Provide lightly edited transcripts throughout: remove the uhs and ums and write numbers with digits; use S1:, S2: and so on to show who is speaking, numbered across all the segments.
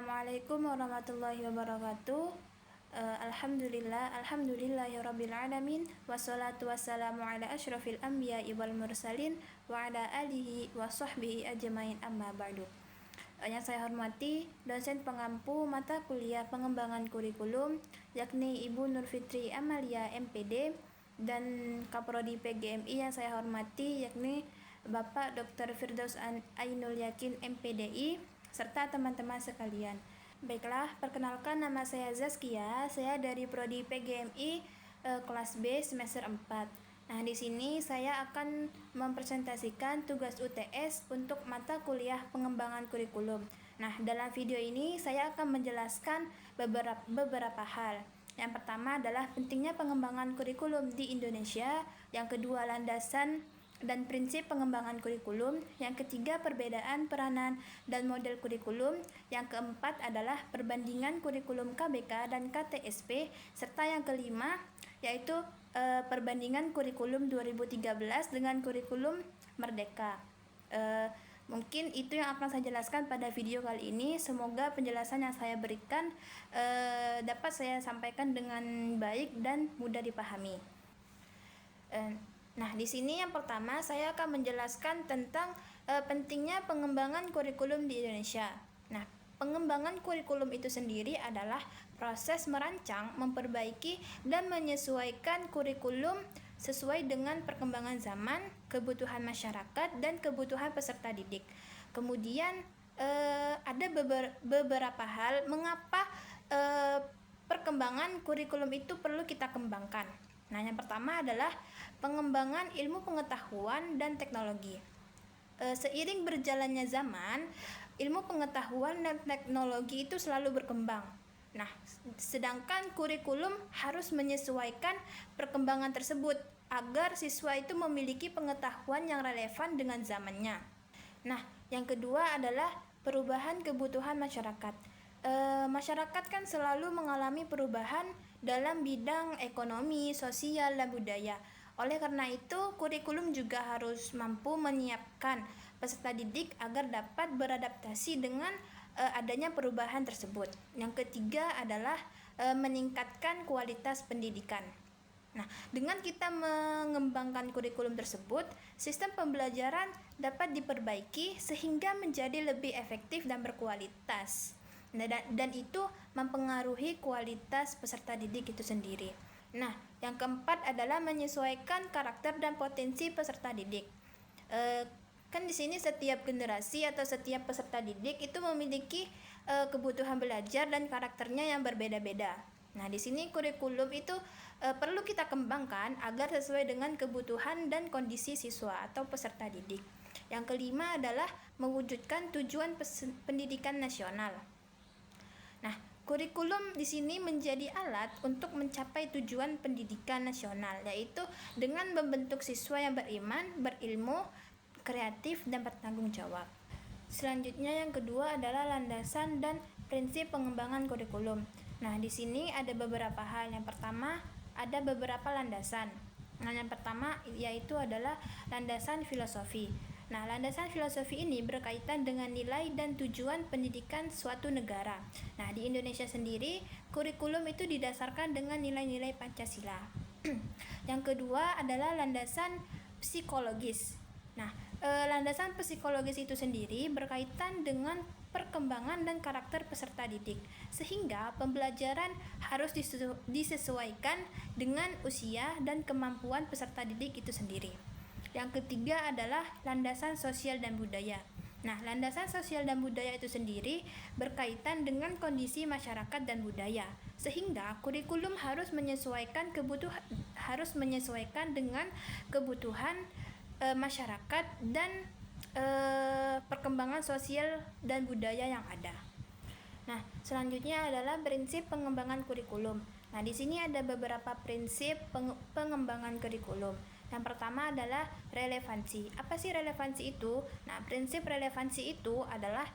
S1: Assalamualaikum warahmatullahi wabarakatuh. Alhamdulillahirabbil alamin wassalatu wassalamu ala asyrafil anbiya'i wal mursalin wa ala alihi wa sahbihi ajmain amma ba'du. Yang saya hormati dosen pengampu mata kuliah pengembangan kurikulum yakni Ibu Nur Fitri Amalia MPD, dan Kaprodi PGMI yang saya hormati yakni Bapak Dr. Firdaus Ainul Yakin MPDI serta teman-teman sekalian. Baiklah, perkenalkan nama saya Zaskia, saya dari Prodi PGMI kelas B semester 4. Nah, di sini saya akan mempresentasikan tugas UTS untuk mata kuliah pengembangan kurikulum. Nah, dalam video ini saya akan menjelaskan beberapa hal. Yang pertama adalah pentingnya pengembangan kurikulum di Indonesia, yang kedua landasan dan prinsip pengembangan kurikulum, yang ketiga perbedaan peranan dan model kurikulum, yang keempat adalah perbandingan kurikulum KBK dan KTSP, serta yang kelima yaitu perbandingan kurikulum 2013 dengan kurikulum Merdeka. Mungkin itu yang akan saya jelaskan pada video kali ini. Semoga penjelasan yang saya berikan dapat saya sampaikan dengan baik dan mudah dipahami. Nah, di sini yang pertama saya akan menjelaskan tentang pentingnya pengembangan kurikulum di Indonesia. Nah, pengembangan kurikulum itu sendiri adalah proses merancang, memperbaiki, dan menyesuaikan kurikulum sesuai dengan perkembangan zaman, kebutuhan masyarakat, dan kebutuhan peserta didik. Kemudian ada beberapa hal mengapa perkembangan kurikulum itu perlu kita kembangkan. Nah, yang pertama adalah pengembangan ilmu pengetahuan dan teknologi. Seiring berjalannya zaman, ilmu pengetahuan dan teknologi itu selalu berkembang. Nah, sedangkan kurikulum harus menyesuaikan perkembangan tersebut agar siswa itu memiliki pengetahuan yang relevan dengan zamannya. Nah, yang kedua adalah perubahan kebutuhan masyarakat. Masyarakat kan selalu mengalami perubahan dalam bidang ekonomi, sosial, dan budaya. Oleh karena itu, kurikulum juga harus mampu menyiapkan peserta didik agar dapat beradaptasi dengan adanya perubahan tersebut. Yang ketiga adalah meningkatkan kualitas pendidikan. Nah, dengan kita mengembangkan kurikulum tersebut, sistem pembelajaran dapat diperbaiki sehingga menjadi lebih efektif dan berkualitas. Dan itu mempengaruhi kualitas peserta didik itu sendiri. Nah, yang keempat adalah menyesuaikan karakter dan potensi peserta didik. Kan di sini setiap generasi atau setiap peserta didik itu memiliki kebutuhan belajar dan karakternya yang berbeda-beda. Nah, di sini kurikulum itu perlu kita kembangkan agar sesuai dengan kebutuhan dan kondisi siswa atau peserta didik. Yang kelima adalah mewujudkan tujuan pendidikan nasional. Nah, kurikulum di sini menjadi alat untuk mencapai tujuan pendidikan nasional, yaitu dengan membentuk siswa yang beriman, berilmu, kreatif, dan bertanggung jawab. Selanjutnya yang kedua adalah landasan dan prinsip pengembangan kurikulum. Nah, di sini ada beberapa hal. Yang pertama, ada beberapa landasan. Nah, yang pertama yaitu adalah landasan filosofi. Nah, landasan filosofi ini berkaitan dengan nilai dan tujuan pendidikan suatu negara. Nah, di Indonesia sendiri, kurikulum itu didasarkan dengan nilai-nilai Pancasila. Yang kedua adalah landasan psikologis. Nah, landasan psikologis itu sendiri berkaitan dengan perkembangan dan karakter peserta didik, sehingga pembelajaran harus disesuaikan dengan usia dan kemampuan peserta didik itu sendiri. Yang ketiga adalah landasan sosial dan budaya. Nah, landasan sosial dan budaya itu sendiri berkaitan dengan kondisi masyarakat dan budaya, sehingga kurikulum harus menyesuaikan dengan kebutuhan masyarakat dan perkembangan sosial dan budaya yang ada. Nah, selanjutnya adalah prinsip pengembangan kurikulum. Nah, di sini ada beberapa prinsip pengembangan kurikulum. Yang pertama adalah relevansi. Apa sih relevansi itu? Nah, prinsip relevansi itu adalah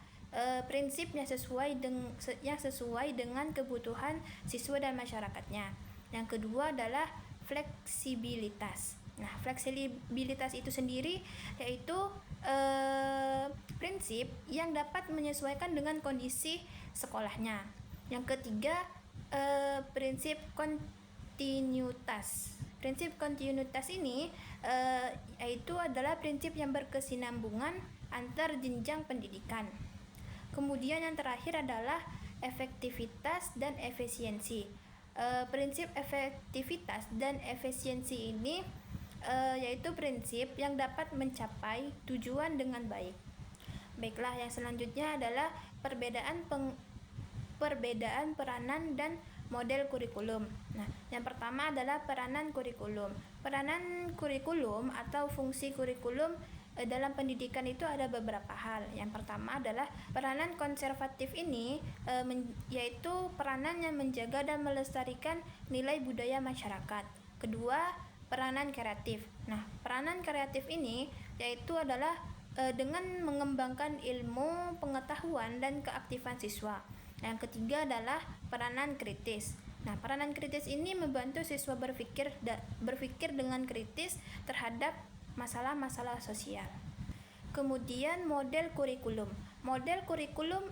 S1: prinsip yang sesuai dengan kebutuhan siswa dan masyarakatnya. Yang kedua adalah fleksibilitas. Nah, fleksibilitas itu sendiri yaitu prinsip yang dapat menyesuaikan dengan kondisi sekolahnya. Yang ketiga, prinsip kontinuitas. Prinsip kontinuitas ini yaitu adalah prinsip yang berkesinambungan antar jenjang pendidikan. Kemudian yang terakhir adalah efektivitas dan efisiensi. Prinsip efektivitas dan efisiensi ini yaitu prinsip yang dapat mencapai tujuan dengan baik. Baiklah, yang selanjutnya adalah perbedaan peranan dan model kurikulum. Nah, yang pertama adalah peranan kurikulum. Peranan kurikulum atau fungsi kurikulum dalam pendidikan itu ada beberapa hal. Yang pertama adalah peranan konservatif ini yaitu peranan yang menjaga dan melestarikan nilai budaya masyarakat. Kedua, peranan kreatif. Nah, peranan kreatif ini yaitu adalah dengan mengembangkan ilmu, pengetahuan, dan keaktifan siswa. Yang ketiga adalah peranan kritis. Nah, peranan kritis ini membantu siswa berpikir dengan kritis terhadap masalah-masalah sosial. Kemudian model kurikulum. Model kurikulum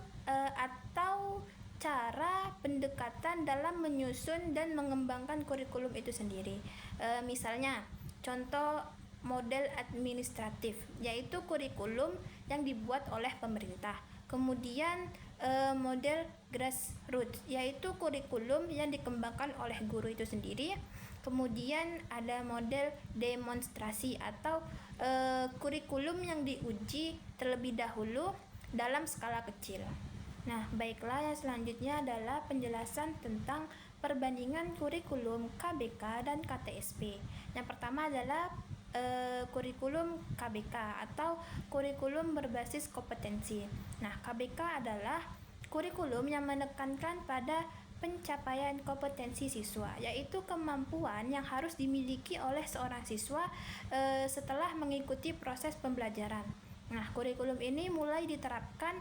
S1: atau cara pendekatan dalam menyusun dan mengembangkan kurikulum itu sendiri. Misalnya, contoh model administratif, yaitu kurikulum yang dibuat oleh pemerintah. Kemudian model grassroots, yaitu kurikulum yang dikembangkan oleh guru itu sendiri. Kemudian ada model demonstrasi atau kurikulum yang diuji terlebih dahulu dalam skala kecil. Nah, baiklah, yang selanjutnya adalah penjelasan tentang perbandingan kurikulum KBK dan KTSP. Yang pertama adalah kurikulum KBK atau kurikulum berbasis kompetensi. Nah, KBK adalah kurikulum yang menekankan pada pencapaian kompetensi siswa, yaitu kemampuan yang harus dimiliki oleh seorang siswa setelah mengikuti proses pembelajaran. Nah, kurikulum ini mulai diterapkan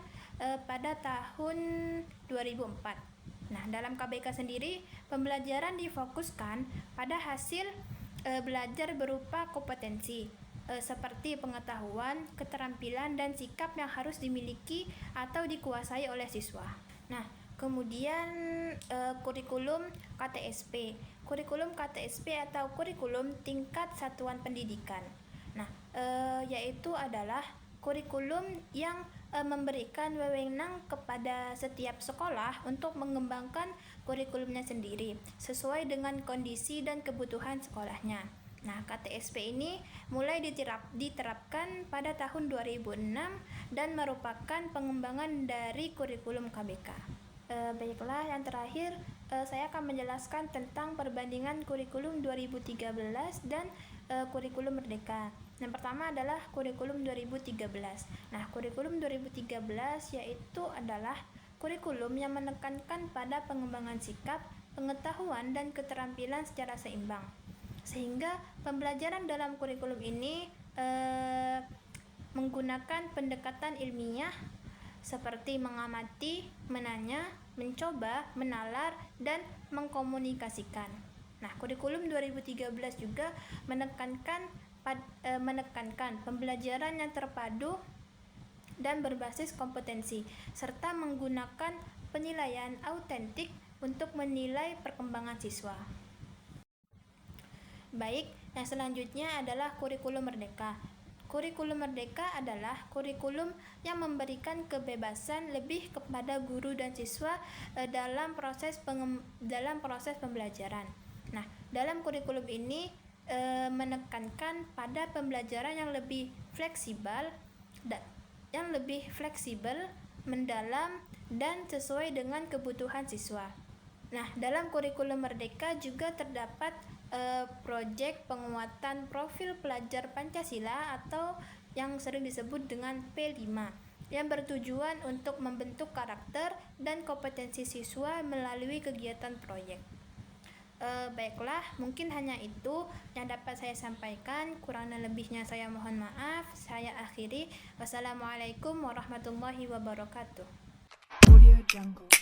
S1: pada tahun 2004. Nah, dalam KBK sendiri, pembelajaran difokuskan pada hasil belajar berupa kompetensi seperti pengetahuan, keterampilan, dan sikap yang harus dimiliki atau dikuasai oleh siswa. Nah, kemudian kurikulum KTSP. Kurikulum KTSP atau kurikulum tingkat satuan pendidikan. Nah, yaitu adalah kurikulum yang memberikan wewenang kepada setiap sekolah untuk mengembangkan kurikulumnya sendiri sesuai dengan kondisi dan kebutuhan sekolahnya. Nah, KTSP ini mulai diterapkan pada tahun 2006 dan merupakan pengembangan dari kurikulum KBK. Baiklah, yang terakhir saya akan menjelaskan tentang perbandingan kurikulum 2013 dan kurikulum Merdeka. Yang pertama adalah kurikulum 2013. Nah, kurikulum 2013 yaitu adalah kurikulum yang menekankan pada pengembangan sikap, pengetahuan, dan keterampilan secara seimbang. Sehingga pembelajaran dalam kurikulum ini menggunakan pendekatan ilmiah seperti mengamati, menanya, mencoba, menalar, dan mengkomunikasikan. Nah, kurikulum 2013 juga menekankan pembelajaran yang terpadu dan berbasis kompetensi, serta menggunakan penilaian autentik untuk menilai perkembangan siswa. Baik, yang selanjutnya adalah kurikulum Merdeka. Kurikulum Merdeka adalah kurikulum yang memberikan kebebasan lebih kepada guru dan siswa dalam proses pembelajaran. Nah, dalam kurikulum ini menekankan pada pembelajaran yang lebih fleksibel, mendalam, dan sesuai dengan kebutuhan siswa. Nah, dalam kurikulum Merdeka juga terdapat proyek penguatan profil pelajar Pancasila atau yang sering disebut dengan P5 yang bertujuan untuk membentuk karakter dan kompetensi siswa melalui kegiatan proyek. Baiklah, mungkin hanya itu yang dapat saya sampaikan. Kurang dan lebihnya saya mohon maaf. Saya akhiri. Wassalamualaikum warahmatullahi wabarakatuh.
S2: Audio Jungle.